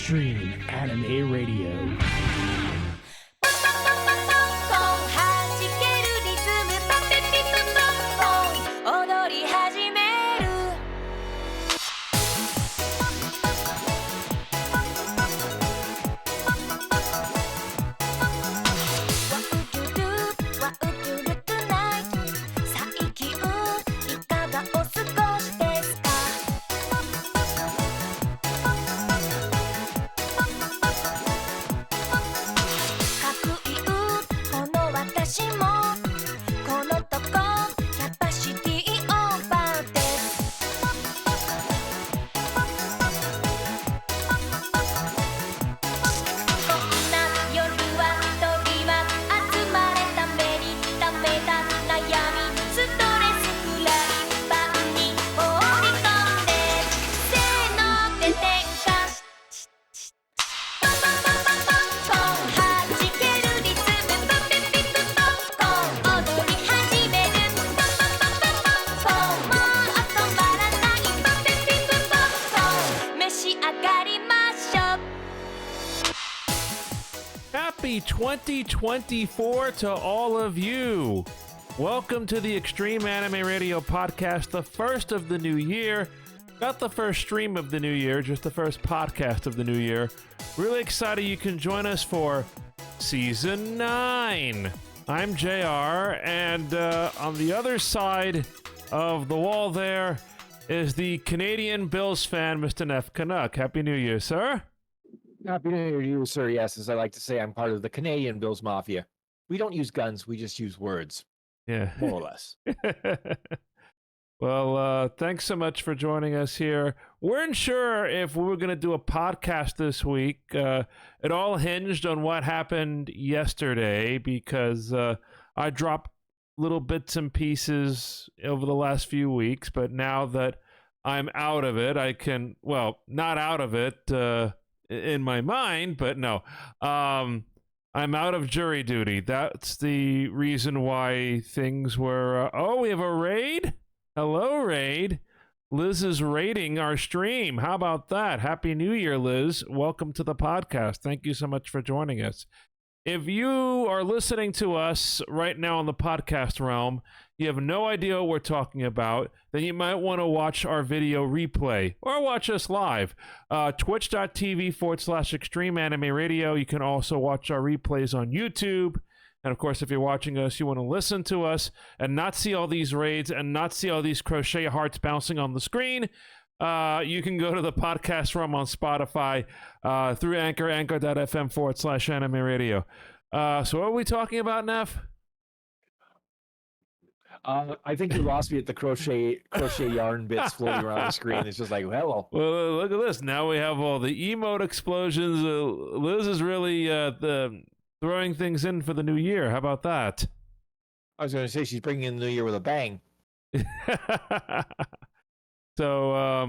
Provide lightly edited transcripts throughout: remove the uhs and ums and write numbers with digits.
Extreme Anime Radio. Happy 2024 to all of you. Welcome to the Extreme Anime Radio podcast, the first of the new year. Not the first stream of the new year, just the first podcast of the new year. Really excited you can join us for Season 9. I'm JR, and on the other side of the wall there is the Canadian Bills fan, Mr. Nef Canuck. Happy New Year, sir. Happy New Year to you, sir. Yes, as I like to say, I'm part of the Canadian Bills Mafia. We don't use guns, we just use words. Yeah. More or less. Well, thanks so much for joining us here. Weren't sure if we were going to do a podcast this week. It all hinged on what happened yesterday because I dropped little bits and pieces over the last few weeks, but now that I'm out of it, I can, well, not out of it in my mind, but no. I'm out of jury duty. That's the reason why things were... oh, we have a raid? Hello, raid. Liz is raiding our stream. How about that? Happy New Year, Liz. Welcome to the podcast. Thank you so much for joining us. If you are listening to us right now in the podcast realm, you have no idea what we're talking about, then you might want to watch our video replay or watch us live. Twitch.tv/Extreme Anime Radio. You can also watch our replays on YouTube. And of course, if you're watching us, you want to listen to us and not see all these raids and not see all these crochet hearts bouncing on the screen. You can go to the podcast room on Spotify through anchor.fm/anime radio. So what are we talking about, Neff? I think you lost me at the crochet yarn bits floating around the screen. It's just like, hello. Well, look at this. Now we have all the emote explosions. Liz is really throwing things in for the new year. How about that? I was going to say she's bringing in the new year with a bang. So,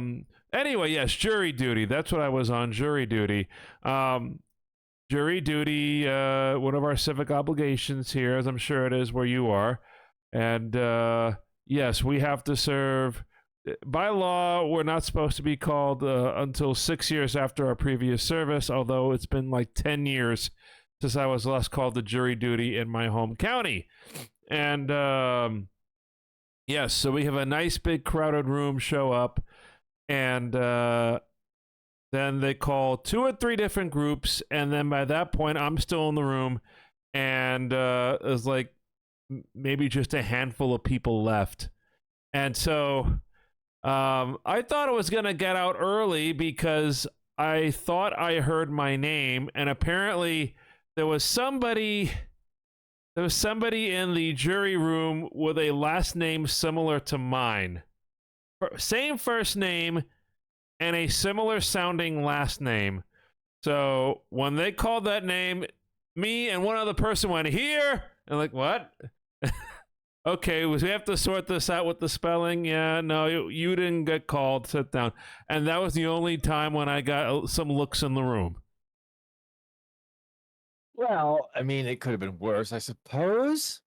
anyway, yes, jury duty. That's what I was on, jury duty. Jury duty, one of our civic obligations here, as I'm sure it is where you are. And, yes, we have to serve. By law, we're not supposed to be called until 6 years after our previous service, although it's been like 10 years since I was last called to jury duty in my home county. And, yes, so we have a nice big crowded room show up, and then they call 2 or 3 different groups, and then by that point, I'm still in the room, and there's like maybe just a handful of people left. And so I thought I was going to get out early because I thought I heard my name, and apparently there was somebody in the jury room with a last name similar to mine. Same first name and a similar sounding last name. So when they called that name, me and one other person went, here. And like, what? Okay, we have to sort this out with the spelling. Yeah, no, you didn't get called. Sit down. And that was the only time when I got some looks in the room. Well, I mean, it could have been worse, I suppose.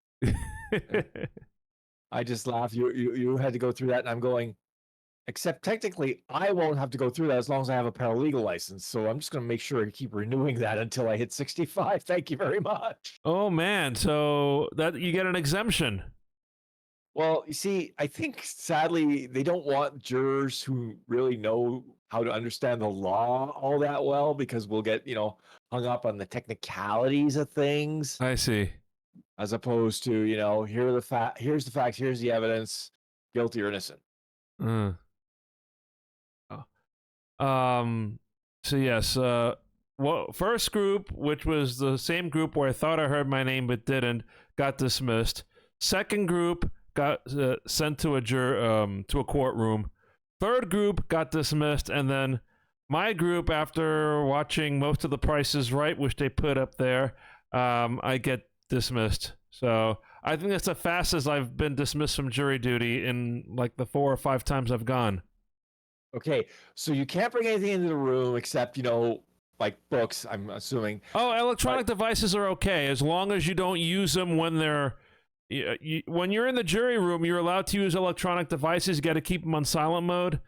I just laughed. You had to go through that, and I'm going, Except technically, I won't have to go through that as long as I have a paralegal license. So I'm just going to make sure to keep renewing that until I hit 65. Thank you very much. Oh man, so that you get an exemption. Well, you see, I think sadly they don't want jurors who really know how to understand the law all that well because we'll get, hung up on the technicalities of things I see. as opposed to, here's the facts, here's the evidence, guilty or innocent. Oh. So yes, well, first group, which was the same group where I thought I heard my name but didn't, got dismissed. Second group got sent to a courtroom. Third group got dismissed, and then my group, after watching most of The Price is Right, which they put up there, I get dismissed. So I think that's the fastest I've been dismissed from jury duty in like the 4 or 5 times I've gone. Okay, so you can't bring anything into the room except, like books, I'm assuming. Oh, electronic devices are okay as long as you don't use them when they're. When you're in the jury room, you're allowed to use electronic devices. You got to keep them on silent mode.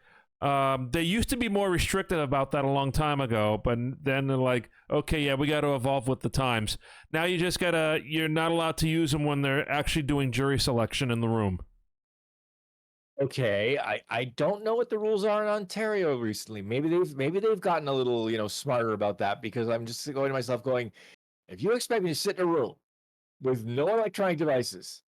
They used to be more restrictive about that a long time ago, but then they're like, okay, yeah, we got to evolve with the times. Now you're not allowed to use them when they're actually doing jury selection in the room. Okay, I don't know what the rules are in Ontario recently. Maybe they've gotten a little, smarter about that because I'm just going to myself going, if you expect me to sit in a room with no electronic devices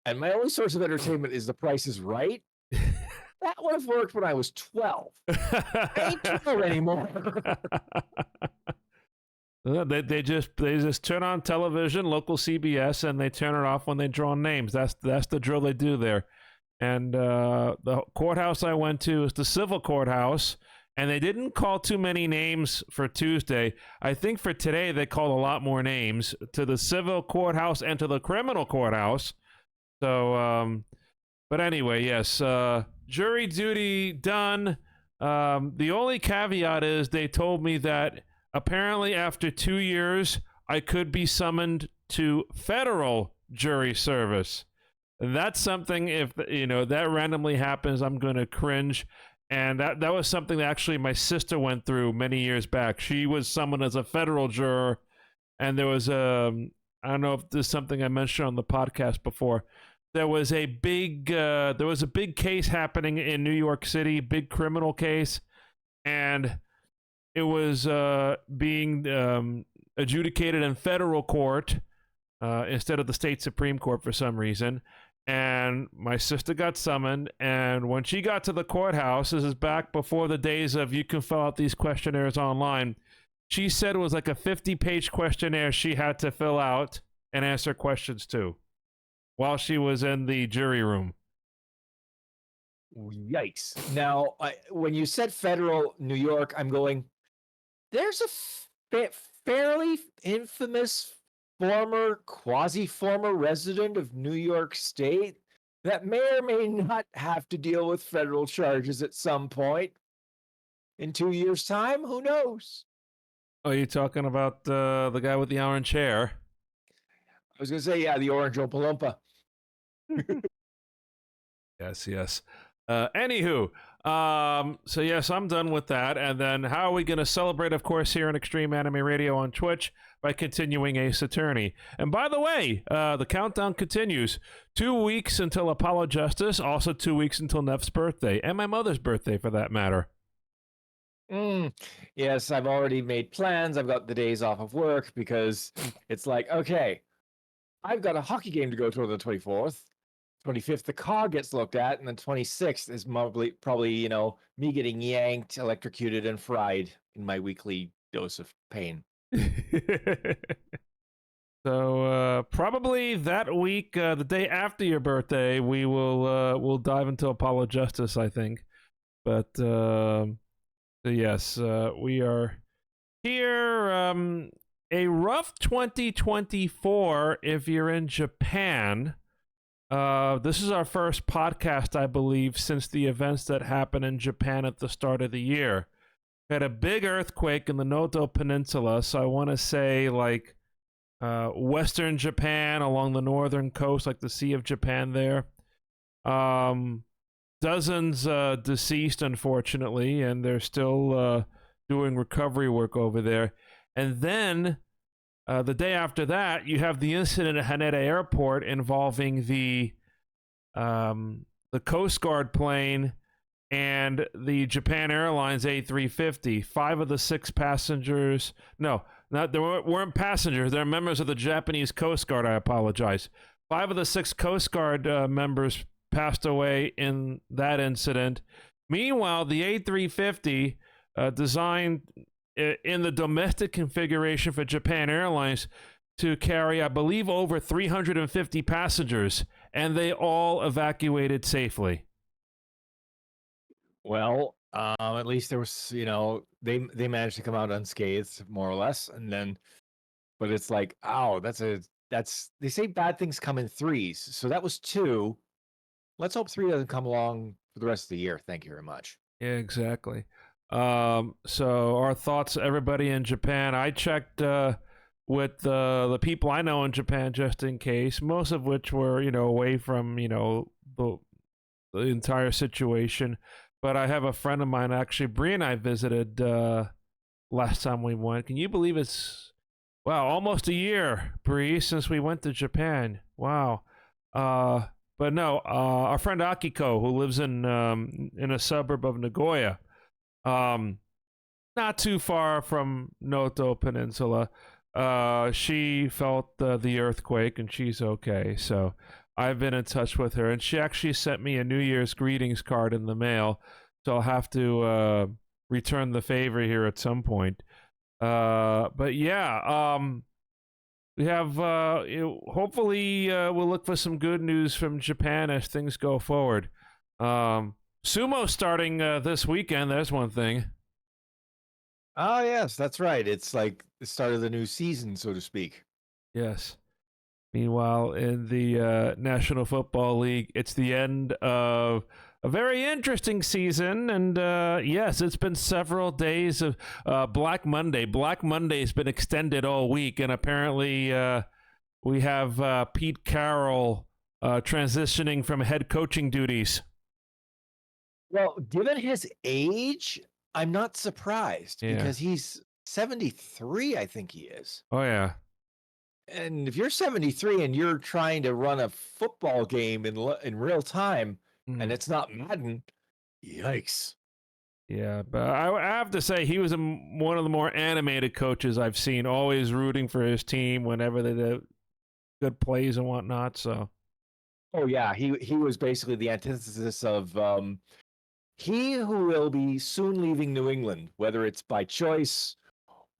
and my only source of entertainment is The Price is Right, that would have worked when I was 12. I ain't 12 anymore. They just turn on television, local CBS, and they turn it off when they draw names. That's the drill they do there. And the courthouse I went to is the civil courthouse, and they didn't call too many names for Tuesday. I think for today they called a lot more names to the civil courthouse and to the criminal courthouse. So, but anyway, yes, jury duty done. The only caveat is they told me that apparently after 2 years I could be summoned to federal jury service. And that's something, if that randomly happens, I'm going to cringe. And that was something that actually my sister went through many years back. She was summoned as a federal juror, and there was I don't know if this is something I mentioned on the podcast before. There was a big case happening in New York City, big criminal case, and it was being adjudicated in federal court instead of the state Supreme Court for some reason. And my sister got summoned, and when she got to the courthouse, this is back before the days of you can fill out these questionnaires online, she said it was like a 50-page questionnaire she had to fill out and answer questions to while she was in the jury room. Yikes. Now, when you said federal New York, I'm going, there's a fairly infamous quasi-former resident of New York State that may or may not have to deal with federal charges at some point in 2 years' time. Who knows? Are you talking about the guy with the orange hair? I was going to say, yeah, the orange Oompa Loompa. Yes. Anywho, so yes, I'm done with that. And then how are we going to celebrate, of course, here on Extreme Anime Radio on Twitch? By continuing Ace Attorney. And by the way, the countdown continues. 2 weeks until Apollo Justice, also 2 weeks until Nef's birthday, and my mother's birthday for that matter. Yes, I've already made plans. I've got the days off of work because it's like, okay, I've got a hockey game to go to on the 24th. 25th, the car gets looked at, and the 26th is probably me getting yanked, electrocuted, and fried in my weekly dose of pain. So probably that week, the day after your birthday, we'll dive into Apollo Justice, I think. But yes, we are here. A rough 2024 if you're in Japan. This is our first podcast, I believe, since the events that happened in Japan at the start of the year. We had a big earthquake in the Noto Peninsula, so I want to say like western Japan along the northern coast, like the Sea of Japan there. dozens deceased, unfortunately, and they're still doing recovery work over there. And then the day after that, you have the incident at Haneda Airport involving the Coast Guard plane and the Japan Airlines A350. 5 of the 6 passengers, no, they weren't passengers. They're members of the Japanese Coast Guard. I apologize. 5 of the 6 Coast Guard members passed away in that incident. Meanwhile, the A350, designed in the domestic configuration for Japan Airlines to carry, I believe, over 350 passengers, and they all evacuated safely. Well, at least there was, they managed to come out unscathed, more or less, and then, but it's like, oh, they say bad things come in threes, so that was 2. Let's hope 3 doesn't come along for the rest of the year. Thank you very much. Yeah, exactly. So our thoughts, everybody in Japan. I checked with the people I know in Japan just in case, most of which were, away from, the entire situation. But I have a friend of mine, actually, Bree and I visited last time we went. Can you believe it's, wow, almost a year, Bree, since we went to Japan. Wow. But no, our friend Akiko, who lives in a suburb of Nagoya, not too far from Noto Peninsula, she felt the earthquake, and she's okay. So I've been in touch with her, and she actually sent me a New Year's greetings card in the mail. So I'll have to return the favor here at some point. But yeah, we have, hopefully, we'll look for some good news from Japan as things go forward. Sumo starting this weekend. There's one thing. Oh, yes, that's right. It's like the start of the new season, so to speak. Yes. Meanwhile, in the National Football League, it's the end of a very interesting season. And yes, it's been several days of Black Monday. Black Monday's been extended all week. And apparently we have Pete Carroll transitioning from head coaching duties. Well, given his age, I'm not surprised because he's 73, I think he is. Oh, yeah. And if you're 73 and you're trying to run a football game in real time, and it's not Madden, yikes. Yeah, but I have to say he was one of the more animated coaches I've seen, always rooting for his team whenever they did good plays and whatnot. So, oh yeah, he was basically the antithesis of he who will be soon leaving New England, whether it's by choice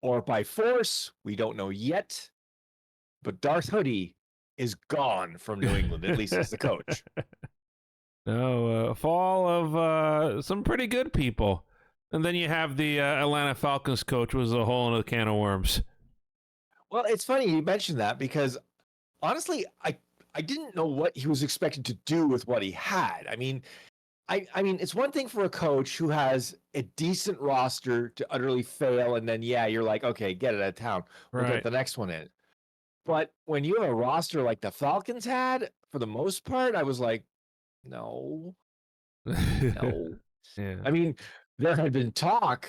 or by force, we don't know yet. But Darth Hoodie is gone from New England, at least as the coach. No, fall of some pretty good people. And then you have the Atlanta Falcons coach, was a whole other can of worms. Well, it's funny you mentioned that because honestly, I didn't know what he was expected to do with what he had. I mean, it's one thing for a coach who has a decent roster to utterly fail, and then you're like, okay, get it out of town. We'll get the next one in. But when you have a roster like the Falcons had, for the most part, I was like, no. Yeah. I mean, there had been talk,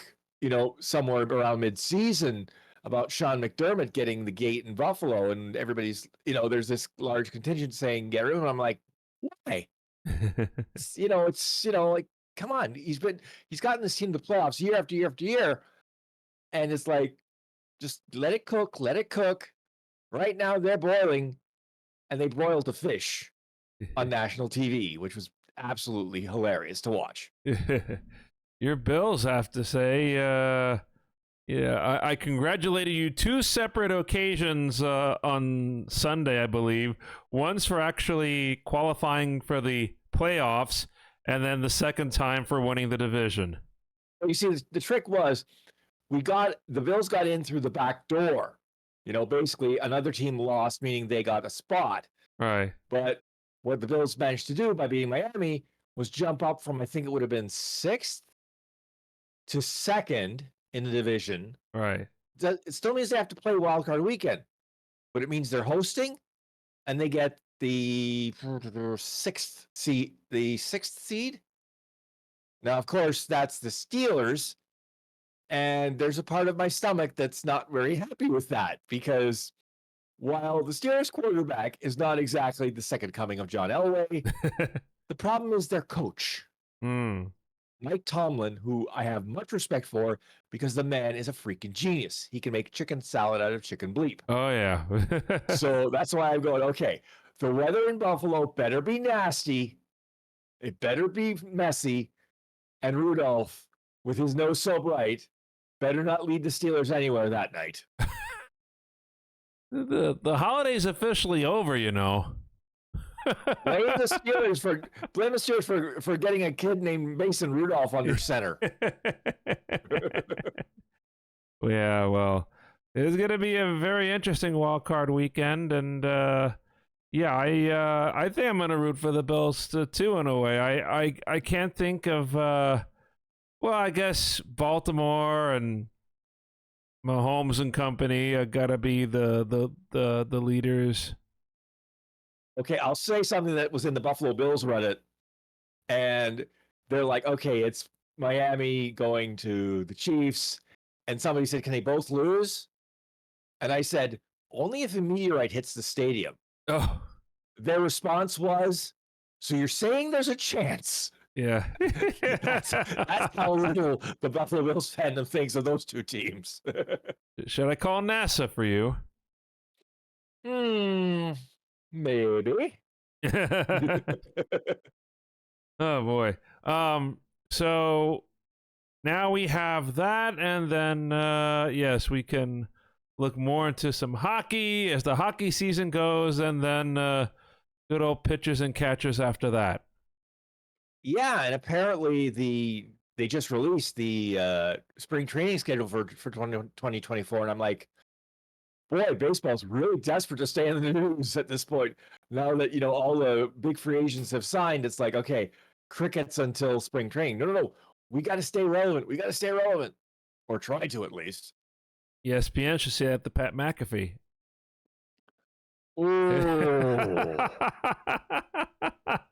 somewhere around mid-season about Sean McDermott getting the gate in Buffalo, and everybody's, there's this large contingent saying get rid of him. I'm like, why? It's like, come on. He's gotten this team to playoffs year after year after year, and it's like, just let it cook. Right now they're boiling, and they broiled a fish on national TV, which was absolutely hilarious to watch. Your Bills, have to say, I congratulated you 2 separate occasions on Sunday, I believe. One's for actually qualifying for the playoffs, and then the second time for winning the division. You see, the trick was the Bills got in through the back door. Basically another team lost, meaning they got a spot. Right. But what the Bills managed to do by beating Miami was jump up from, I think it would have been 6th to 2nd in the division. Right. It still means they have to play wild card weekend, but it means they're hosting and they get the 6th seed. The 6th seed? Now, of course, that's the Steelers, and there's a part of my stomach that's not very happy with that because while the Steelers quarterback is not exactly the second coming of John Elway, the problem is their coach, Hmm. Mike Tomlin, who I have much respect for because the man is a freaking genius. He can make chicken salad out of chicken bleep. Oh yeah. So that's why I'm going, okay, the weather in Buffalo better be nasty. It better be messy. And Rudolph, with his nose so bright, better not lead the Steelers anywhere that night. The holiday's officially over, you know. Blame the Steelers for getting a kid named Mason Rudolph under center. Yeah, well, it's going to be a very interesting wild card weekend, and yeah, I think I'm going to root for the Bills too in a way. I can't think of well, I guess Baltimore and Mahomes and company got to be the leaders. Okay, I'll say something that was in the Buffalo Bills Reddit, and they're like, okay, it's Miami going to the Chiefs, and somebody said, can they both lose? And I said, only if a meteorite hits the stadium. Oh, Their response was, so you're saying there's a chance? yeah. That's how little the Buffalo Bills fandom thinks of those two teams. Should I call NASA for you? Maybe. Oh boy. So now we have that, and then yes, we can look more into some hockey as the hockey season goes, and then good old pitchers and catchers after that. Yeah, and apparently they just released the spring training schedule for 2024, and I'm like, boy, baseball's really desperate to stay in the news at this point. Now that all the big free agents have signed, it's like, okay, crickets until spring training. No. We got to stay relevant. We got to stay relevant, or try to at least. ESPN should say that to Pat McAfee. Oh,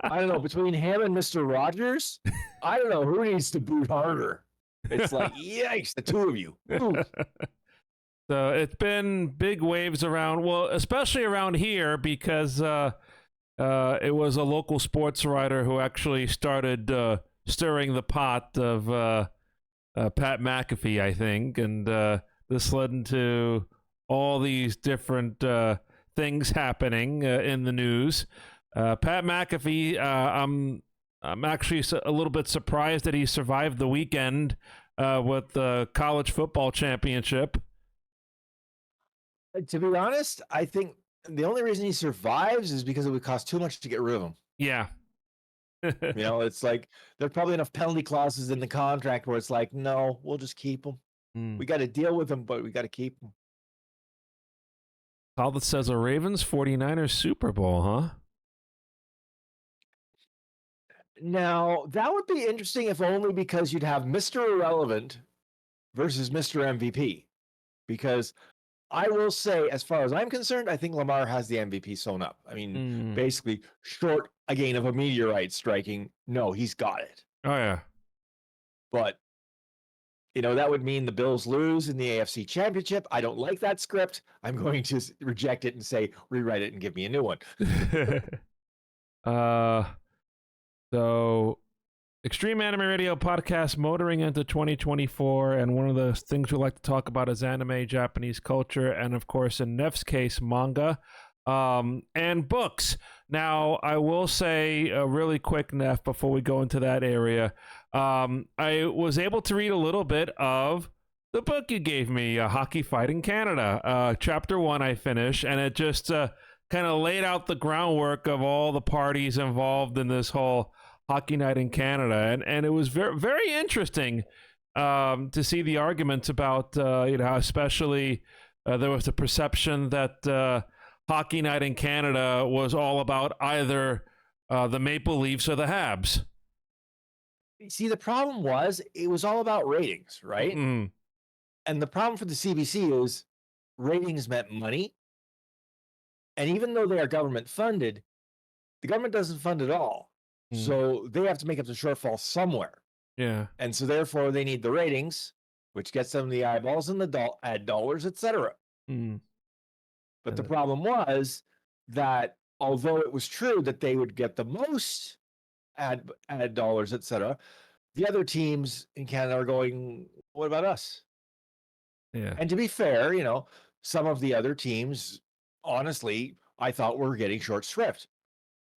I don't know. Between him and Mr. Rogers, I don't know who needs to boot harder. It's like, yikes, the two of you. Ooh. So it's been big waves around, well, especially around here because it was a local sports writer who actually started stirring the pot of Pat McAfee, I think, and this led into all these different things happening in the news. Pat McAfee, I'm actually a little bit surprised that he survived the weekend with the college football championship. To be honest, I think the only reason he survives is because it would cost too much to get rid of him. Yeah. It's like there's probably enough penalty clauses in the contract where it's like, no, we'll just keep him. We got to deal with him, but we got to keep him. All that says a Ravens 49ers Super Bowl, huh? Now, that would be interesting if only because you'd have Mr. Irrelevant versus Mr. MVP. Because I will say, as far as I'm concerned, I think Lamar has the MVP sewn up. I mean, basically, short again of a meteorite striking. No, he's got it. Oh, yeah. But, that would mean the Bills lose in the AFC Championship. I don't like that script. I'm going to reject it and say, rewrite it and give me a new one. So, Extreme Anime Radio podcast motoring into 2024, and one of the things we like to talk about is anime, Japanese culture, and of course, in Nef's case, manga, and books. Now, I will say really quick, Nef, before we go into that area, I was able to read a little bit of the book you gave me, Hockey Fighting Canada. Chapter 1 I finished, and it just kind of laid out the groundwork of all the parties involved in this whole Hockey Night in Canada, and it was very, very interesting to see the arguments about how especially there was the perception that Hockey Night in Canada was all about either the Maple Leafs or the Habs. See, the problem was it was all about ratings, right? Mm. And the problem for the CBC is ratings meant money, and even though they are government funded, the government doesn't fund it all. So they have to make up the shortfall somewhere. Yeah. And so therefore they need the ratings, which gets them the eyeballs and the ad dollars, etc. Mm. But the problem was that although it was true that they would get the most ad dollars, etc., the other teams in Canada are going, what about us? Yeah. And to be fair, some of the other teams, honestly, I thought were getting short shrift.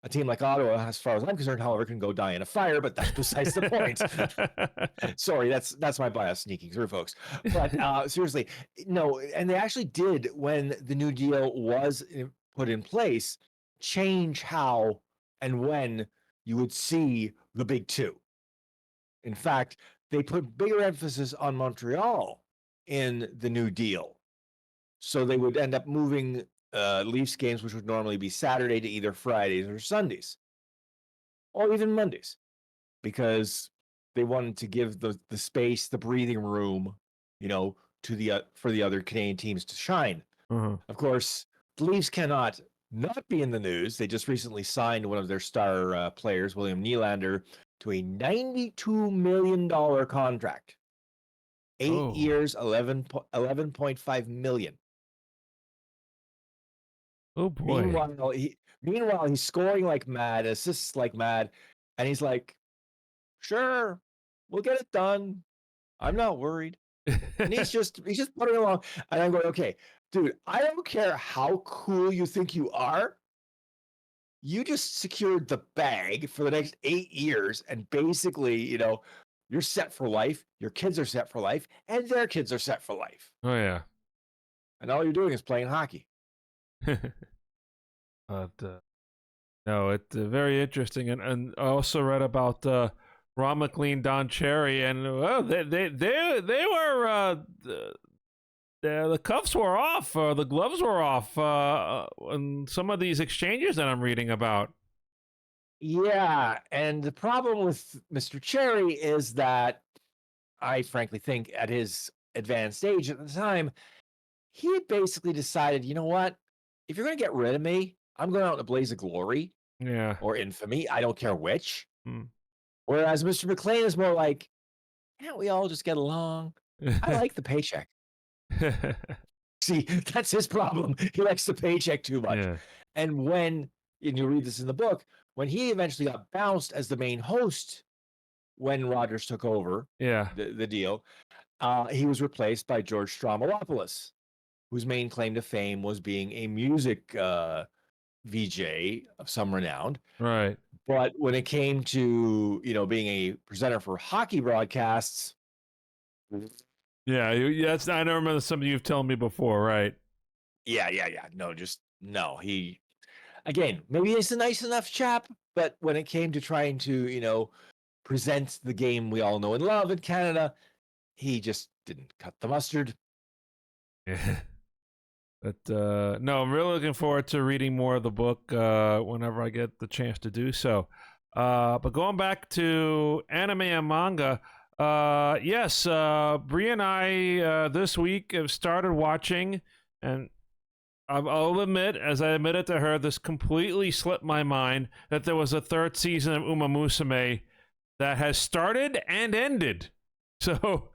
A team like Ottawa, as far as I'm concerned, however, can go die in a fire, but that's besides the point. Sorry, that's my bias sneaking through, folks. But seriously, no, and they actually did, when the New Deal was put in place, change how and when you would see the big two. In fact, they put bigger emphasis on Montreal in the New Deal. So they would end up moving Leafs games, which would normally be Saturday, to either Fridays or Sundays, or even Mondays, because they wanted to give the space, the breathing room, to the for the other Canadian teams to shine. Uh-huh. Of course, the Leafs cannot not be in the news. They just recently signed one of their star players, William Nylander, to a $92 million contract. 8 years, 11.5 million. Oh boy. Meanwhile, he's scoring like mad, assists like mad, and he's like, "Sure, we'll get it done. I'm not worried." And he's just putting along, and I'm going, "Okay, dude, I don't care how cool you think you are. You just secured the bag for the next 8 years, and basically, you're set for life. Your kids are set for life, and their kids are set for life. Oh yeah. And all you're doing is playing hockey." But no, it's very interesting, and I also read about Ron McLean, Don Cherry, and well, they were the cuffs were off, the gloves were off, on some of these exchanges that I'm reading about. Yeah, and the problem with Mr. Cherry is that I frankly think at his advanced age at the time, he had basically decided, you know what? If you're going to get rid of me, I'm going out in a blaze of glory Yeah. or infamy. I don't care which. Mm. Whereas Mr. McLean is more like, can't we all just get along? I like the paycheck. See, that's his problem. He likes the paycheck too much. Yeah. And and you read this in the book, when he eventually got bounced as the main host when Rogers took over Yeah. the deal, he was replaced by George Stroumboulopoulos, whose main claim to fame was being a music VJ of some renown. Right. But when it came to, being a presenter for hockey broadcasts, Yeah. That's I remember something you've told me before. Right. yeah. No. He, again, maybe he's a nice enough chap, but when it came to trying to, present the game we all know and love in Canada, he just didn't cut the mustard. Yeah. But no, I'm really looking forward to reading more of the book whenever I get the chance to do so. But going back to anime and manga, yes, Bree and I this week have started watching, and I'll admit, as I admitted to her, this completely slipped my mind that there was a third season of Uma Musume that has started and ended. So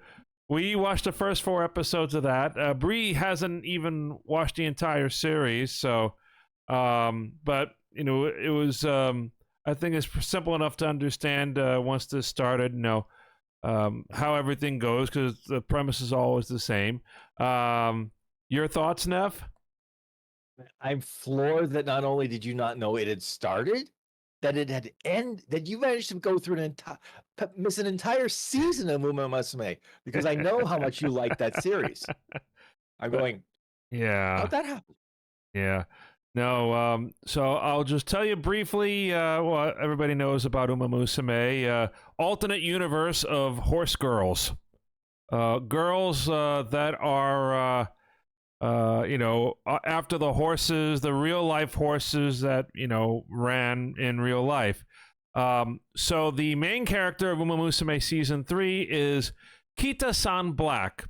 we watched the first 4 episodes of that. Bree hasn't even watched the entire series, so but it was I think it's simple enough to understand once this started, how everything goes, because the premise is always the same. Your thoughts, Nef? I'm floored that not only did you not know it had started, that it had ended, that you managed to go through miss an entire season of Uma Musume, because I know how much you like that series. I'm going, Yeah. how'd that happen? Yeah. No, so I'll just tell you briefly what everybody knows about Uma Musume, alternate universe of horse girls. Girls that are, after the horses, the real life horses that, ran in real life. So the main character of Uma Musume Season 3 is Kita-san Black,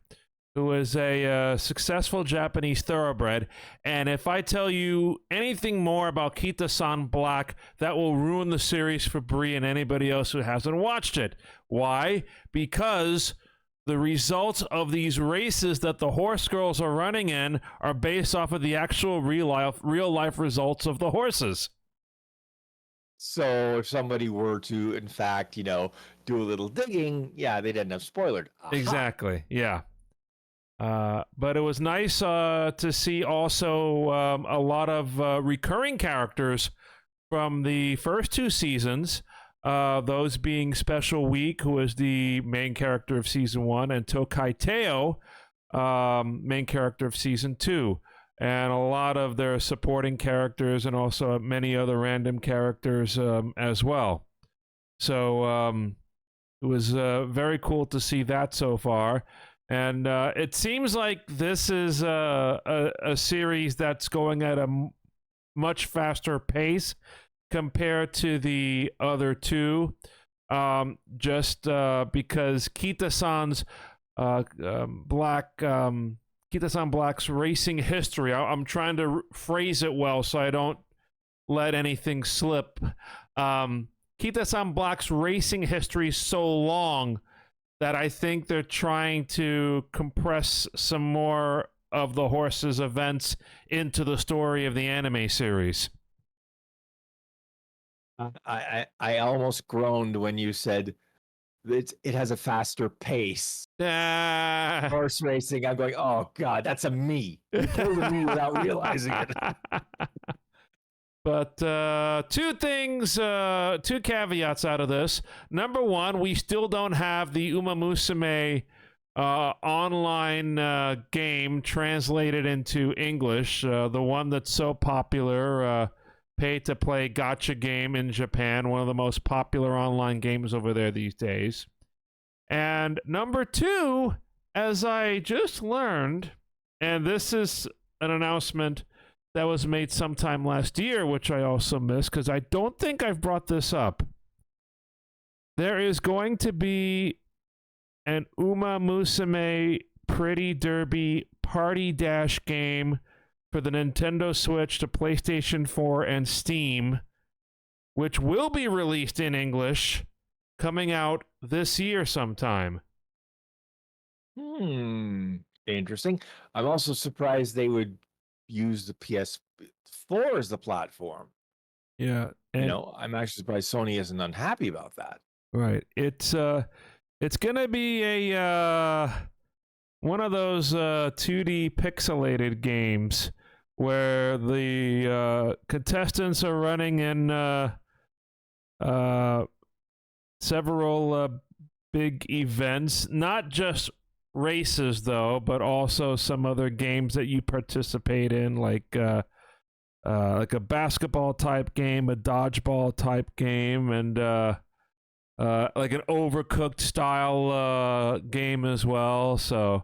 who is a successful Japanese thoroughbred. And if I tell you anything more about Kita-san Black, that will ruin the series for Bree and anybody else who hasn't watched it. Why? Because the results of these races that the horse girls are running in are based off of the actual real life results of the horses. So if somebody were to, in fact, do a little digging, yeah, they'd end up spoiled. Aha. Exactly. Yeah. But it was nice to see also a lot of recurring characters from the first two seasons, those being Special Week, who is the main character of season 1, and Tokai Teo, main character of season 2. And a lot of their supporting characters and also many other random characters as well. So it was very cool to see that so far. And it seems like this is a series that's going at a much faster pace compared to the other two, just because Kita-san's Kita-san Black's racing history. I'm trying to phrase it well so I don't let anything slip. Kita-san Black's racing history is so long that I think they're trying to compress some more of the horse's events into the story of the anime series. I almost groaned when you said it has a faster pace. Horse racing. I'm going, oh God, that's a me. You pulled a me without realizing it. But two caveats out of this. Number one, we still don't have the Uma Musume online game translated into English. The one that's so popular, pay-to-play gacha game in Japan, one of the most popular online games over there these days. And number two, as I just learned, and this is an announcement that was made sometime last year, which I also missed because I don't think I've brought this up. There is going to be an Uma Musume Pretty Derby Party Dash game for the Nintendo Switch to PlayStation 4 and Steam, which will be released in English, coming out this year sometime. Interesting. I'm also surprised they would use the PS4 as the platform. Yeah. And, I'm actually surprised Sony isn't unhappy about that. Right. It's gonna be a one of those 2D pixelated games where the contestants are running in several big events, not just races though, but also some other games that you participate in, like a basketball type game, a dodgeball type game, and like an Overcooked style game as well. So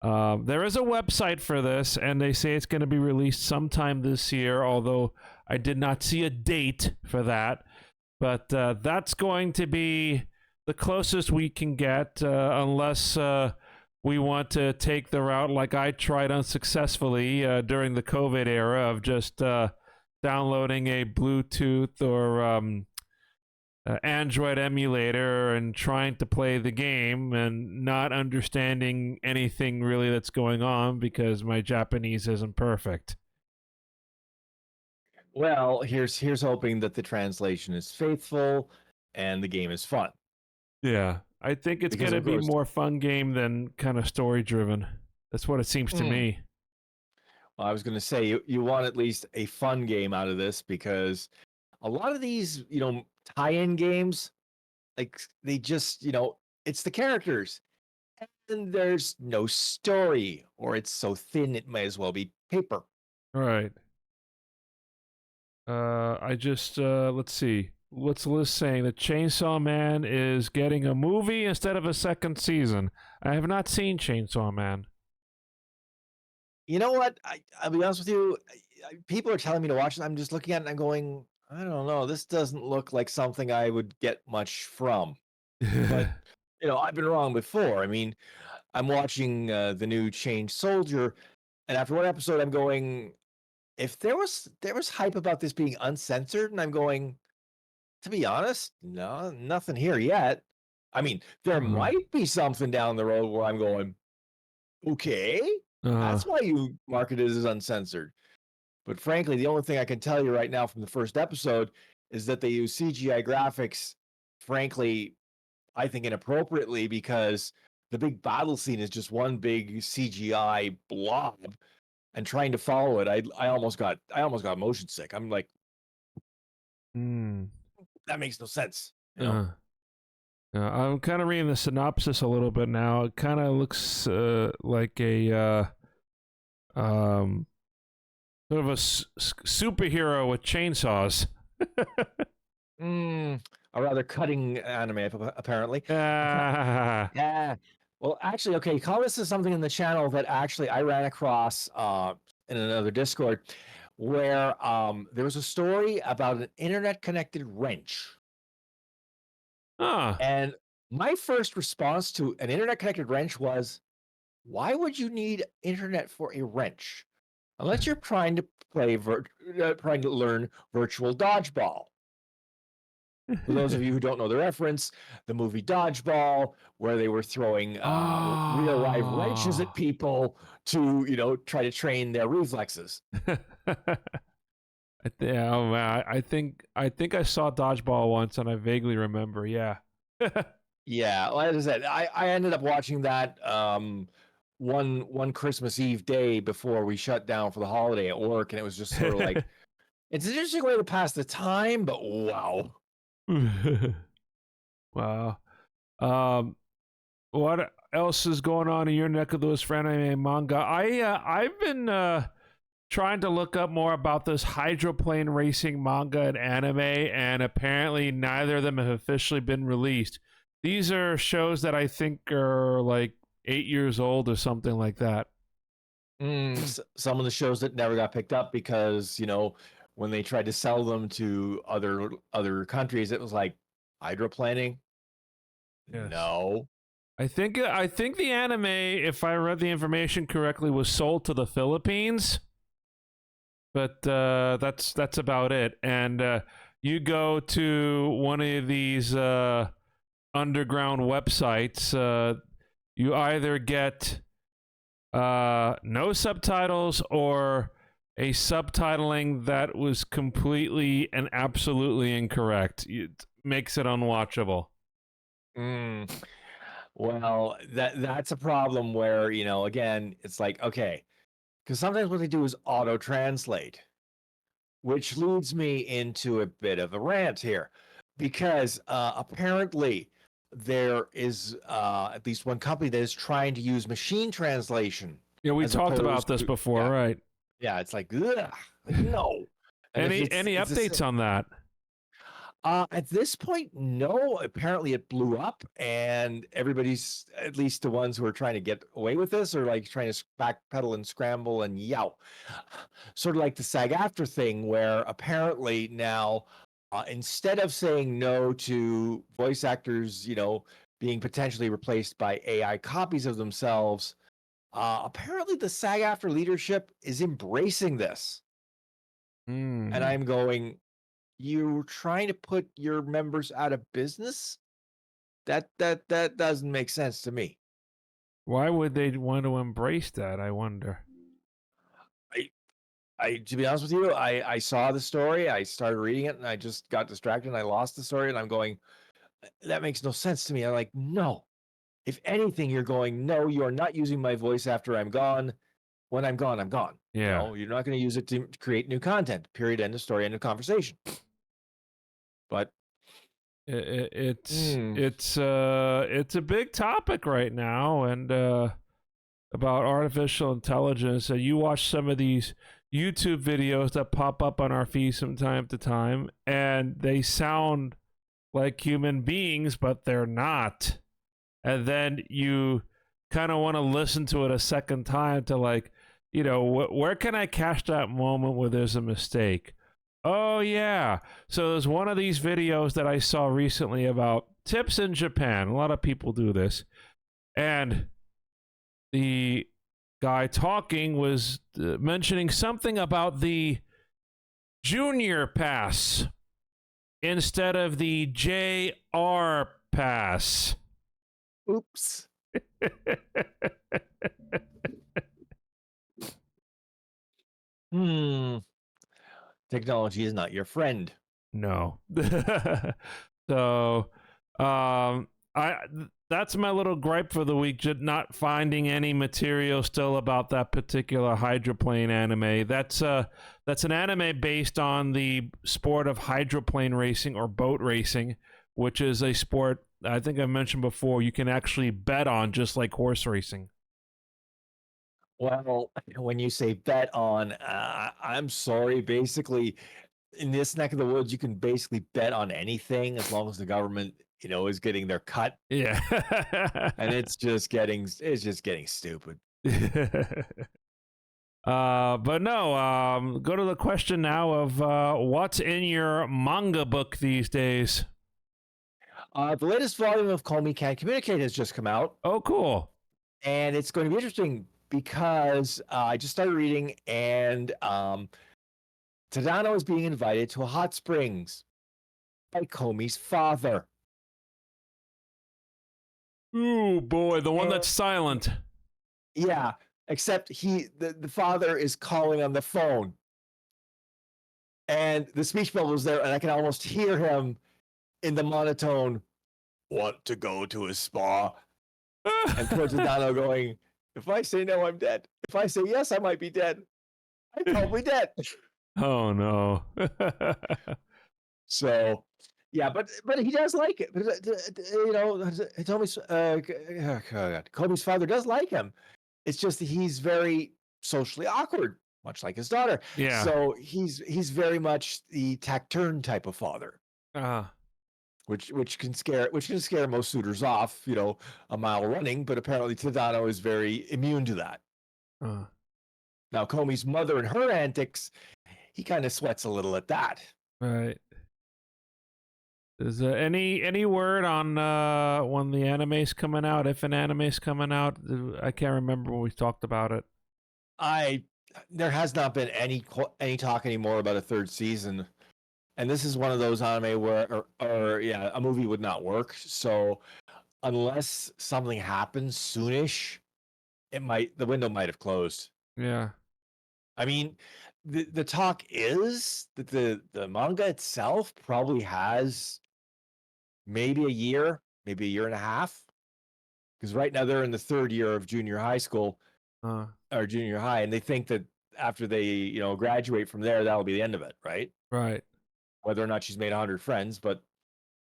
there is a website for this, and they say it's going to be released sometime this year, although I did not see a date for that. But that's going to be the closest we can get, unless we want to take the route like I tried unsuccessfully during the COVID era of just downloading a Bluetooth or Android emulator and trying to play the game and not understanding anything really that's going on because my Japanese isn't perfect. Well, here's hoping that the translation is faithful and the game is fun. Yeah, I think it's going to be more fun game than kind of story driven. That's what it seems to me. Well, I was going to say you want at least a fun game out of this, because a lot of these, tie-in games, like they just, it's the characters and there's no story, or it's so thin it may as well be paper. Right. I just let's see. What's the list saying? That Chainsaw Man is getting a movie instead of a second season. I have not seen Chainsaw Man. You know what? I'll be honest with you. People are telling me to watch it. I'm just looking at it and I'm going, I don't know. This doesn't look like something I would get much from. But I've been wrong before. I mean, I'm watching the new Change Soldier, and after one episode, I'm going, if there was hype about this being uncensored, and I'm going, to be honest, no, nothing here yet. I mean, there Uh, might be something down the road where I'm going, okay, uh, that's why you market it as uncensored. But frankly, the only thing I can tell you right now from the first episode is that they use CGI graphics, frankly, I think inappropriately, because the big battle scene is just one big CGI blob, and trying to follow it, I almost got motion sick. I'm like, mm, that makes no sense. uh. I'm kind of reading the synopsis a little bit now. It kind of looks like a um, sort of a superhero with chainsaws. A rather cutting anime, apparently. Ah, Yeah. Well, actually, okay, call this is something in the channel that actually I ran across in another Discord, where there was a story about an internet connected wrench. ah. And my first response to an internet connected wrench was, why would you need internet for a wrench? Unless you're trying to trying to learn virtual dodgeball. For those of you who don't know the reference, the movie Dodgeball, where they were throwing real live wrenches at Oh. people to, try to train their reflexes. Oh man, I think I saw dodgeball once, and I vaguely remember. Yeah. Yeah, like I said, I ended up watching that one Christmas Eve day before we shut down for the holiday at work, and it was just sort of like, it's an interesting way to pass the time, but wow. Wow. Um, what else is going on in your neck of the woods for anime and manga? I've been trying to look up more about this hydroplane racing manga and anime, and apparently neither of them have officially been released. These are shows that I think are like 8 years old or something like that. Some of the shows that never got picked up because, when they tried to sell them to other countries, it was like, hydroplaning? Yes. No. I think the anime, if I read the information correctly, was sold to the Philippines, but that's about it. And you go to one of these underground websites, you either get no subtitles or a subtitling that was completely and absolutely incorrect. It makes it unwatchable. Mm. Well, that's a problem where, again, it's like, okay, because sometimes what they do is auto translate, which leads me into a bit of a rant here, because apparently there is at least one company that is trying to use machine translation Yeah, we as talked about opposed this to, before, yeah, right? yeah, it's like, ugh, like, no. And if Any it's a, updates on that? At this point, no. Apparently, it blew up, and everybody's, at least the ones who are trying to get away with this, are like trying to backpedal and scramble and yow. Sort of like the SAG after thing, where apparently now, instead of saying no to voice actors, being potentially replaced by AI copies of themselves, apparently the SAG after leadership is embracing this. And Hmm. I'm going, you're trying to put your members out of business? That doesn't make sense to me. Why would they want to embrace that? I wonder. I I to be honest with you, I saw the story, I started reading it, and I just got distracted and I lost the story, and I'm going, that makes no sense to me. I'm like, no. If anything, you're going, no, you are not using my voice after I'm gone. When I'm gone, I'm gone. Yeah. You're not going to use it to create new content. Period. End of story. End of conversation. But It, it's mm, it's it's a big topic right now, and about artificial intelligence. You watch some of these YouTube videos that pop up on our feed from time to time, and they sound like human beings, but they're not. And then you kind of want to listen to it a second time to, like, where can I catch that moment where there's a mistake? Oh yeah. So there's one of these videos that I saw recently about tips in Japan. A lot of people do this. And the guy talking was mentioning something about the junior pass instead of the JR pass. Oops. Technology is not your friend. No. So, I that's my little gripe for the week. Just not finding any material still about that particular hydroplane anime. That's an anime based on the sport of hydroplane racing or boat racing, which is a sport I think I mentioned before. You can actually bet on, just like horse racing. Well, when you say bet on, I'm sorry. Basically, in this neck of the woods, you can basically bet on anything as long as the government, is getting their cut. Yeah. And it's just getting stupid. But no, go to the question now of what's in your manga book these days. The latest volume of Komi Can't Communicate has just come out, Oh, cool. and it's going to be interesting because I just started reading, and Tadano is being invited to a hot springs by Komi's father. Ooh, boy, the one that's silent. Yeah, except the father is calling on the phone. And the speech bubble is there, and I can almost hear him in the monotone, "Want to go to a spa?" And poor Tadano going, "If I say no, I'm dead. If I say yes, I might be dead. I'm probably dead." Oh, no. So, yeah, but he does like it. He told me Kobe's father does like him. It's just that he's very socially awkward, much like his daughter. Yeah. So he's very much the taciturn type of father, which can scare most suitors off. A mile running, but apparently Tadano is very immune to that. Now, Komi's mother and her antics, he kind of sweats a little at that. Right. Is there any word on when the anime's coming out? If an anime's coming out, I can't remember when we talked about it. There has not been any talk anymore about a third season, and this is one of those anime where, a movie would not work. So unless something happens soonish, the window might have closed. Yeah. I mean, the talk is that the manga itself probably has maybe a year and a half, because right now they're in the third year of junior high school or junior high, and they think that after they graduate from there, that'll be the end of it, right? Right. Whether or not she's made 100 friends, but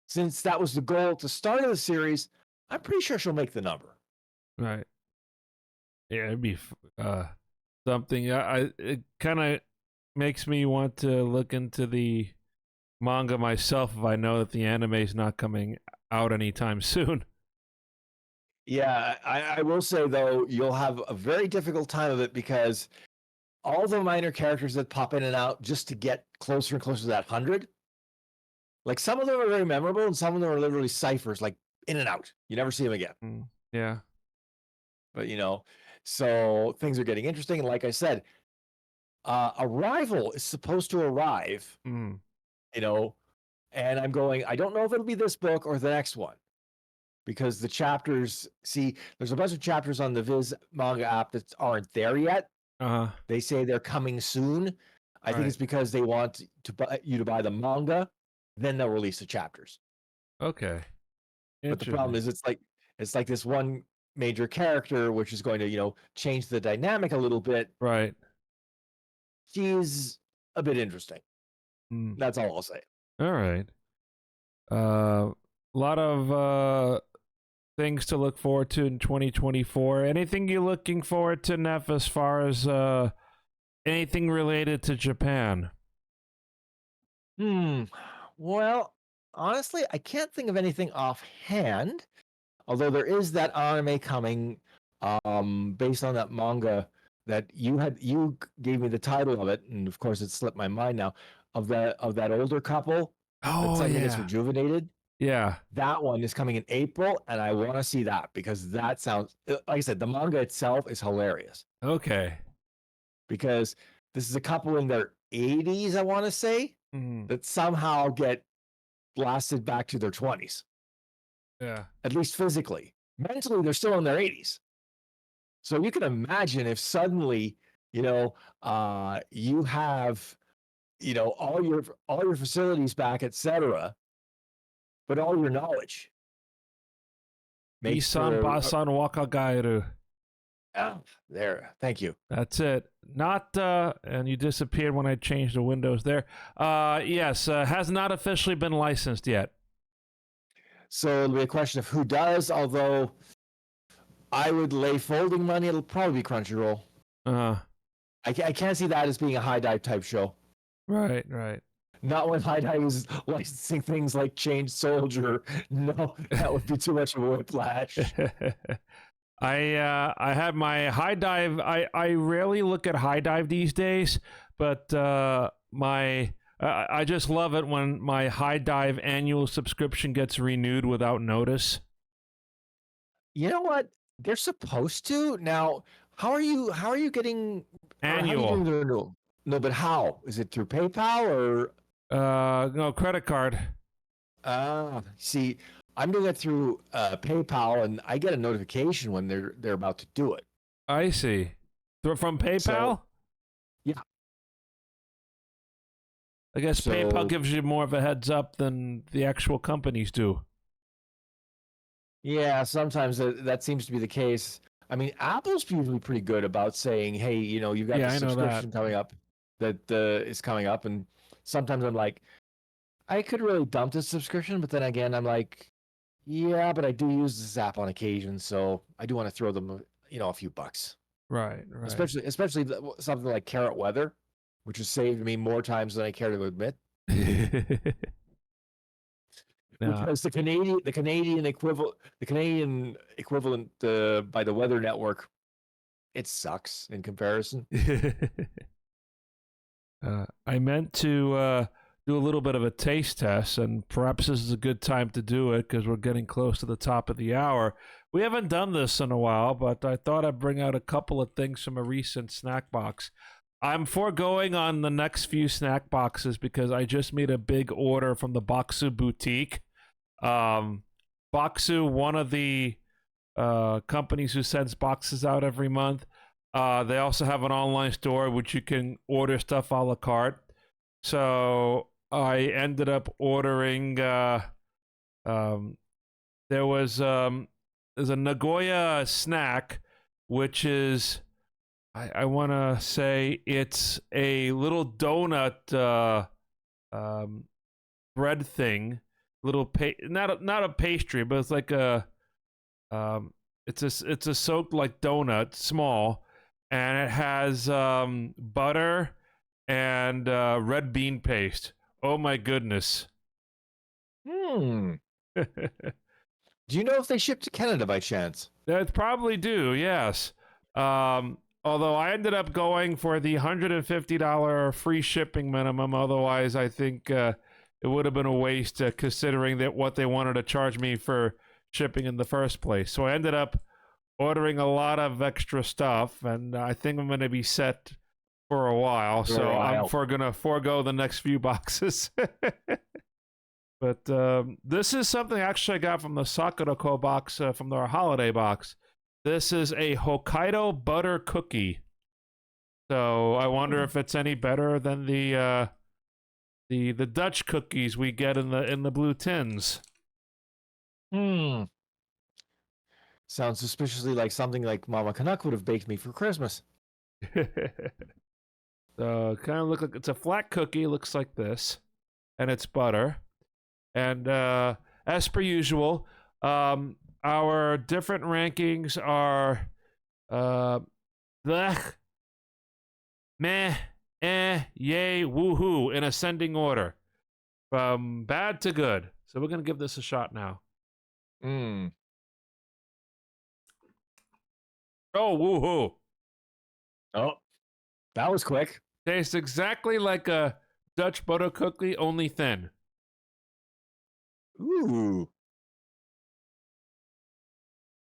since that was the goal at the start of the series, I'm pretty sure she'll make the number. Right. Yeah, it'd be something. It kind of makes me want to look into the manga myself if I know that the anime is not coming out anytime soon. Yeah, I will say though, you'll have a very difficult time of it because all the minor characters that pop in and out just to get closer and closer to that 100, like some of them are very memorable and some of them are literally ciphers, like in and out. You never see them again. Yeah. But so things are getting interesting. And like I said, Arrival is supposed to arrive, and I'm going, I don't know if it'll be this book or the next one, because the chapters, there's a bunch of chapters on the Viz manga app that aren't there yet. They say they're coming soon. I think it's because they want you to buy the manga, then they'll release the chapters. Okay. But the problem is it's like this one major character, which is going to, change the dynamic a little bit. Right. She's a bit interesting. That's all I'll say. All right. A lot of things to look forward to in 2024. Anything you're looking forward to, Nef, as far as anything related to Japan? Well, honestly, I can't think of anything offhand. Although there is that anime coming, based on that manga that you gave me the title of it, and of course it slipped my mind now, of that older couple. Oh, that suddenly yeah. gets rejuvenated. Yeah. That one is coming in April, and I want to see that because that sounds, like I said, the manga itself is hilarious Okay. because this is a couple in their 80s, I want to say, Mm, that somehow get blasted back to their 20s, yeah. at least physically. Mentally, they're still in their 80s. So you can imagine if suddenly, you have, all your facilities back, etc., but all your knowledge makes Jii-san for Baa-san Wakagaeru. there. Thank you. That's it. Not and you disappeared when I changed the windows there. Yes, has not officially been licensed yet. So it'll be a question of who does, although I would lay folding money, it'll probably be Crunchyroll. Uh I can't see that as being a high dive type show. right, right. Not when high dive is licensing things like Chained Soldier. No, that would be too much of a whiplash. I had my high dive. I rarely look at high dive these days, but I just love it when my high dive annual subscription gets renewed without notice. You know what? They're supposed to. Now, how are you getting or how are you Annual. doing the renewal? No, but how? Is it through PayPal or No, credit card. see, I'm doing it through PayPal, and I get a notification when they're about to do it. I see. From PayPal? So, yeah. I guess So, PayPal gives you more of a heads up than the actual companies do. yeah, sometimes that seems to be the case. I mean, Apple's usually pretty good about saying, "Hey, you've got Yeah, the I know subscription coming up that is coming up," and sometimes I'm like, I could really dump this subscription, but then again, I'm like, yeah, but I do use this app on occasion, so I do want to throw them, a few bucks. Right, right. Especially something like Carrot Weather, which has saved me more times than I care to admit. Because the Canadian equivalent by the Weather Network, it sucks in comparison. I meant to do a little bit of a taste test, and perhaps this is a good time to do it because we're getting close to the top of the hour. We haven't done this in a while, but I thought I'd bring out a couple of things from a recent snack box. I'm foregoing on the next few snack boxes because I just made a big order from the Boxu boutique. Boxu, one of the companies who sends boxes out every month. They also have an online store which you can order stuff a la carte. So I ended up ordering. There's a Nagoya snack, which is I want to say it's a little donut bread thing, not a pastry, but it's like it's a soaked like donut, small, and it has butter and red bean paste. Oh my goodness. Do you know if they ship to Canada by chance? They probably do, yes. Although I ended up going for the $150 free shipping minimum. Otherwise, I think it would have been a waste considering that what they wanted to charge me for shipping in the first place. So I ended up ordering a lot of extra stuff, and I think I'm going to be set for a while. I'm going to forego the next few boxes. But this is something actually I got from the Sakurako box, from our holiday box. This is a Hokkaido butter cookie. So I wonder if it's any better than the Dutch cookies we get in the blue tins. Sounds suspiciously like something like Mama Canuck would have baked me for Christmas. So kind of look like it's a flat cookie. Looks like this, and it's butter. And as per usual, our different rankings are blech, meh, yay, woohoo in ascending order, from bad to good. So we're gonna give this a shot now. Oh, woohoo! Oh, that was quick. Tastes exactly like a Dutch butter cookie, only thin. Ooh.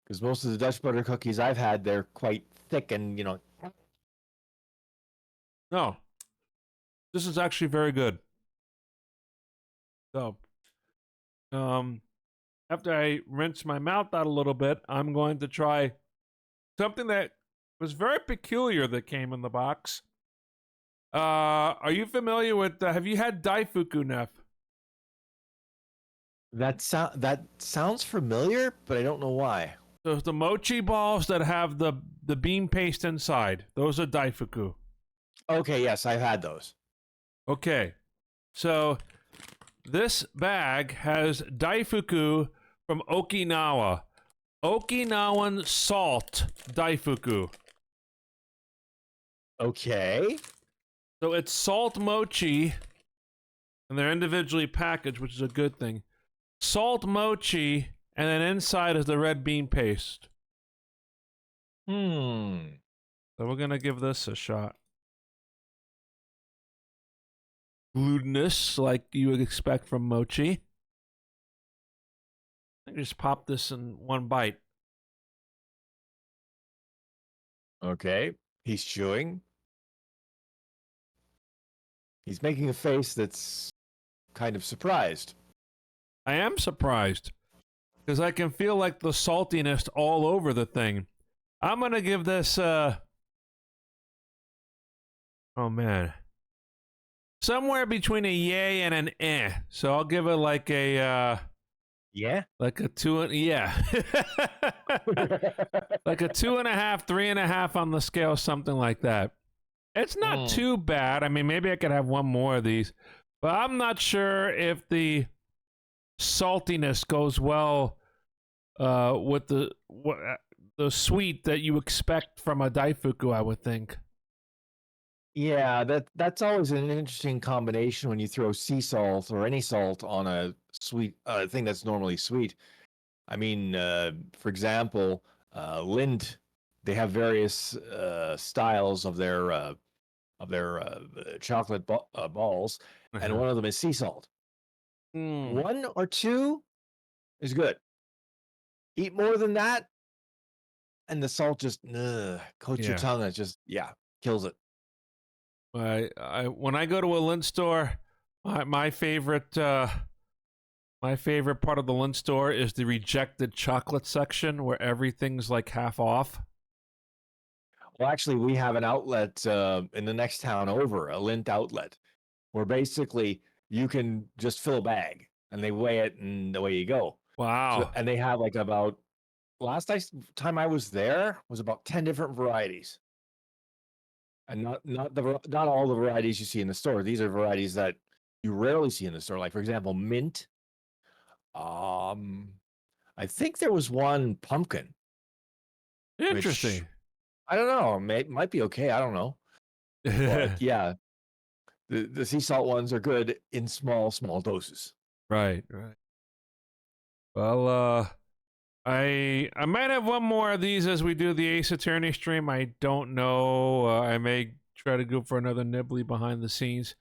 Because most of the Dutch butter cookies I've had, they're quite thick and, No, this is actually very good. So, after I rinse my mouth out a little bit, I'm going to try something that was very peculiar that came in the box. Are you familiar with? Have you had daifuku, Nef? that sounds familiar, but I don't know why. So the mochi balls that have the bean paste inside. Those are daifuku. Okay, yes, I've had those. Okay, so this bag has daifuku from Okinawa. Okinawan salt daifuku. Okay. So it's salt mochi, and they're individually packaged, which is a good thing. Salt mochi, and then inside is the red bean paste. Hmm. So we're gonna give this a shot. Glutinous, like you would expect from mochi. I just pop this in one bite. Okay. He's chewing. He's making a face that's kind of surprised. I am surprised because I can feel like the saltiness all over the thing. I'm gonna give this oh man, somewhere between a yay and an eh. So I'll give it like a Yeah. like a two, yeah, like a 2.5, 3.5 on the scale, something like that. It's not too bad. I mean, maybe I could have one more of these, but I'm not sure if the saltiness goes well with the sweet that you expect from a daifuku, I would think. Yeah, that's always an interesting combination when you throw sea salt or any salt on a sweet thing that's normally sweet. I mean, for example, Lind, they have various styles of their chocolate balls, and one of them is sea salt. One or two is good. Eat more than that, and the salt just coats your tongue. It just kills it. When I go to a Lindt store, my favorite part of the Lindt store is the rejected chocolate section where everything's like half off. Well, actually, we have an outlet in the next town over, a Lindt outlet, where basically you can just fill a bag and they weigh it and away you go. Wow. So, and they have like about time I was there was about 10 different varieties. And not all the varieties you see in the store. These are varieties that you rarely see in the store. Like for example, mint. I think there was one pumpkin. Interesting. Which, I don't know. Might be okay. I don't know. But yeah, the sea salt ones are good in small doses. Right. Well, I might have one more of these as we do the Ace Attorney stream. I don't know. I may try to go for another nibbly behind the scenes.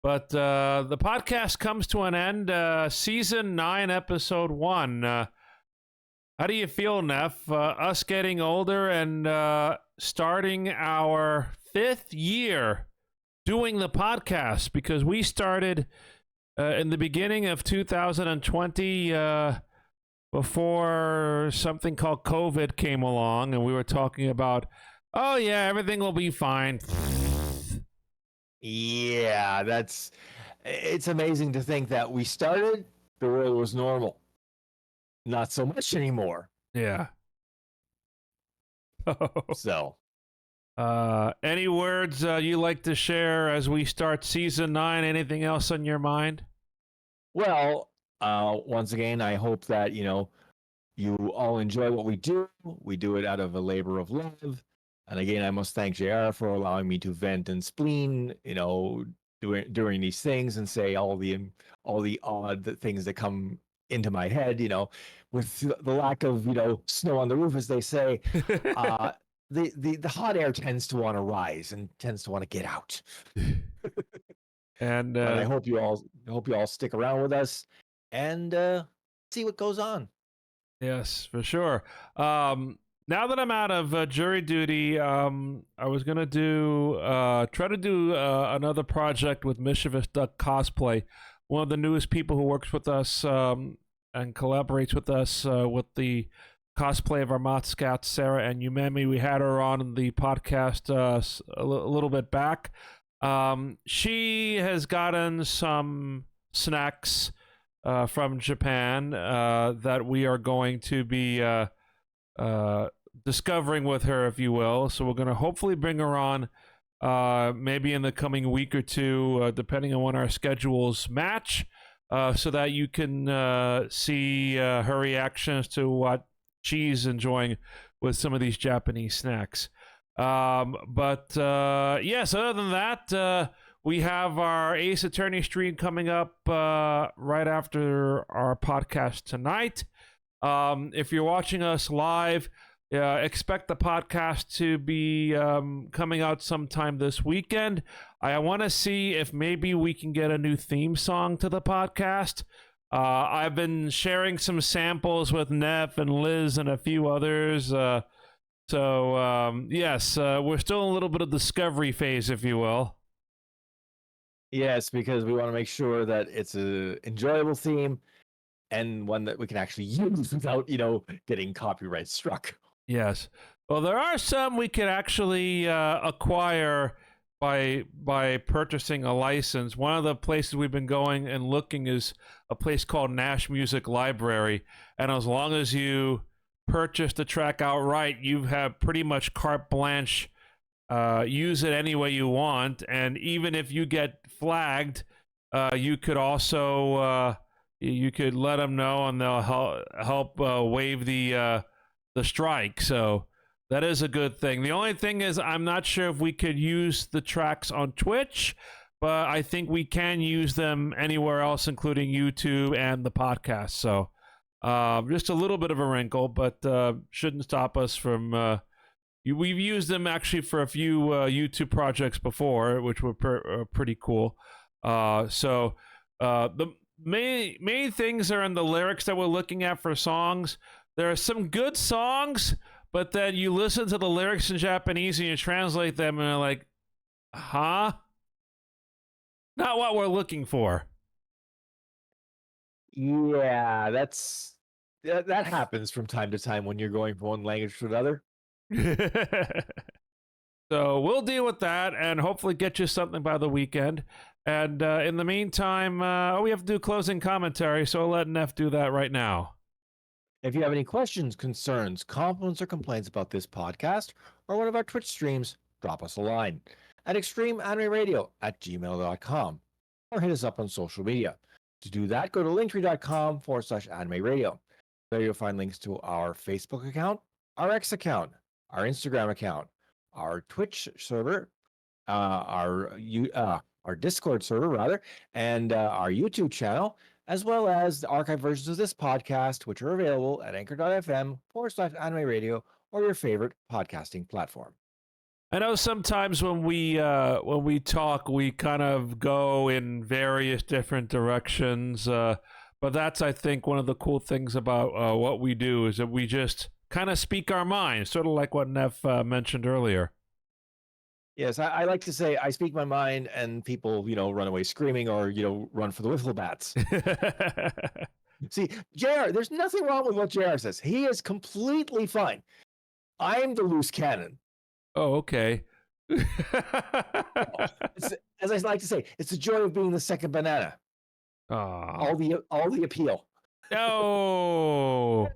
But the podcast comes to an end. Season 9, Episode 1. How do you feel, Nef? Us getting older and starting our 5th year doing the podcast, because we started in the beginning of 2020 before something called COVID came along, and we were talking about, oh yeah, everything will be fine. Yeah, it's amazing to think that we started, the world was normal. Not so much anymore. Yeah. So, any words you like to share as we start season 9? Anything else on your mind? Well, once again, I hope that, you all enjoy what we do. We do it out of a labor of love. And again, I must thank JR for allowing me to vent and spleen, during these things and say all the odd things that come into my head, with the lack of, snow on the roof, as they say. The hot air tends to want to rise and tends to want to get out. And but I hope you all stick around with us. and see what goes on. Yes, for sure. Now that I'm out of jury duty, I was gonna try to do another project with Mischievous Duck Cosplay, one of the newest people who works with us and collaborates with us with the cosplay of our Moth Scouts, Sarah and Umemi. We had her on the podcast a little bit back. She has gotten some snacks from Japan that we are going to be discovering with her, if you will. So we're going to hopefully bring her on maybe in the coming week or two, depending on when our schedules match, so that you can see her reactions to what she's enjoying with some of these Japanese snacks. But yes, other than that, we have our Ace Attorney stream coming up right after our podcast tonight. If you're watching us live, expect the podcast to be coming out sometime this weekend. I want to see if maybe we can get a new theme song to the podcast. I've been sharing some samples with Nef and Liz and a few others. Yes, we're still in a little bit of discovery phase, if you will. Yes, because we want to make sure that it's an enjoyable theme and one that we can actually use without, getting copyright struck. Yes. Well, there are some we can actually acquire by purchasing a license. One of the places we've been going and looking is a place called Nash Music Library, and as long as you purchase the track outright, you have pretty much carte blanche. Use it any way you want, and even if you get flagged, you could also you could let them know, and they'll help waive the strike. So that is a good thing. The only thing is, I'm not sure if we could use the tracks on Twitch, but I think we can use them anywhere else, including YouTube and the podcast. So just a little bit of a wrinkle, but shouldn't stop us from. We've used them actually for a few YouTube projects before, which were pretty cool. So the main things are in the lyrics that we're looking at for songs. There are some good songs, but then you listen to the lyrics in Japanese and you translate them and you're like, huh? Not what we're looking for. Yeah, that happens from time to time when you're going from one language to another. So we'll deal with that and hopefully get you something by the weekend. And in the meantime, we have to do closing commentary, so I'll let Nef do that right now. If you have any questions, concerns, compliments, or complaints about this podcast or one of our Twitch streams, drop us a line at extremeanimeradio@gmail.com or hit us up on social media. To do that, go to linktree.com/anime radio. There you'll find links to our Facebook account, our X account, our Instagram account, our Twitch server, our Discord server, rather, and our YouTube channel, as well as the archive versions of this podcast, which are available at anchor.fm/anime radio or your favorite podcasting platform. I know sometimes when we talk, we kind of go in various different directions, but that's, I think, one of the cool things about what we do is that we just kind of speak our minds, sort of like what Nef mentioned earlier. Yes, I like to say I speak my mind and people, run away screaming or, run for the wiffle bats. See, JR, there's nothing wrong with what JR says. He is completely fine. I'm the loose cannon. Oh, okay. As I like to say, it's the joy of being the second banana. All the appeal. Oh.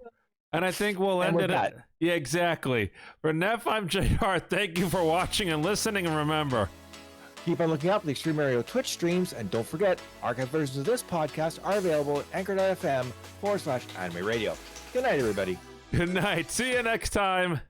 And I think we'll end it at that. Yeah, exactly. For Nef, I'm JR. Thank you for watching and listening, and remember, keep on looking up the Extreme Mario Twitch streams, and don't forget, archive versions of this podcast are available at anchor.fm/anime radio. Good night, everybody. Good night. See you next time.